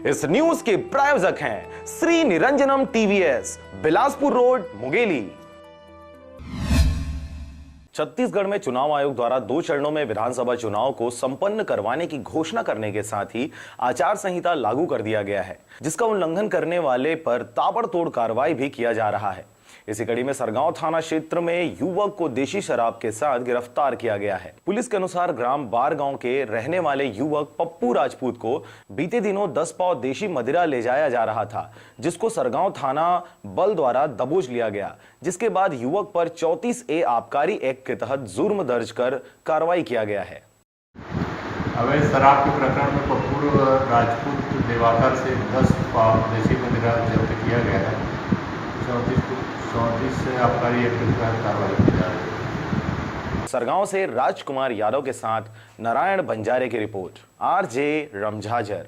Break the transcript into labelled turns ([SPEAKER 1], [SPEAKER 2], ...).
[SPEAKER 1] इस न्यूज के प्रायोजक हैं श्री निरंजनम टीवीएस, बिलासपुर रोड, मुंगेली। छत्तीसगढ़ में चुनाव आयोग द्वारा 2 चरणों में विधानसभा चुनाव को संपन्न करवाने की घोषणा करने के साथ ही आचार संहिता लागू कर दिया गया है, जिसका उल्लंघन करने वाले पर ताबड़तोड़ कार्रवाई भी किया जा रहा है। इसी कड़ी में सरगांव थाना क्षेत्र में युवक को देशी शराब के साथ गिरफ्तार किया गया है। पुलिस के अनुसार ग्राम बारगांव के रहने वाले युवक पप्पू राजपूत को बीते दिनों 10 पाव देशी मदिरा ले जाया जा रहा था, जिसको सरगांव थाना बल द्वारा दबोच लिया गया, जिसके बाद युवक पर 34A आबकारी एक्ट के तहत जुर्म दर्ज कर कार्रवाई किया गया है।
[SPEAKER 2] अवैध शराब के प्रकरण में पप्पू राजपूत दिवाकर से 10 पाव देशी मदिरा जब्त किया गया है। 34 से आबकारी एक्ट के तहत कार्रवाई की जा रही है।
[SPEAKER 1] सरगांव से राजकुमार यादव के साथ नारायण बंजारे की रिपोर्ट, RJ रमझाझर।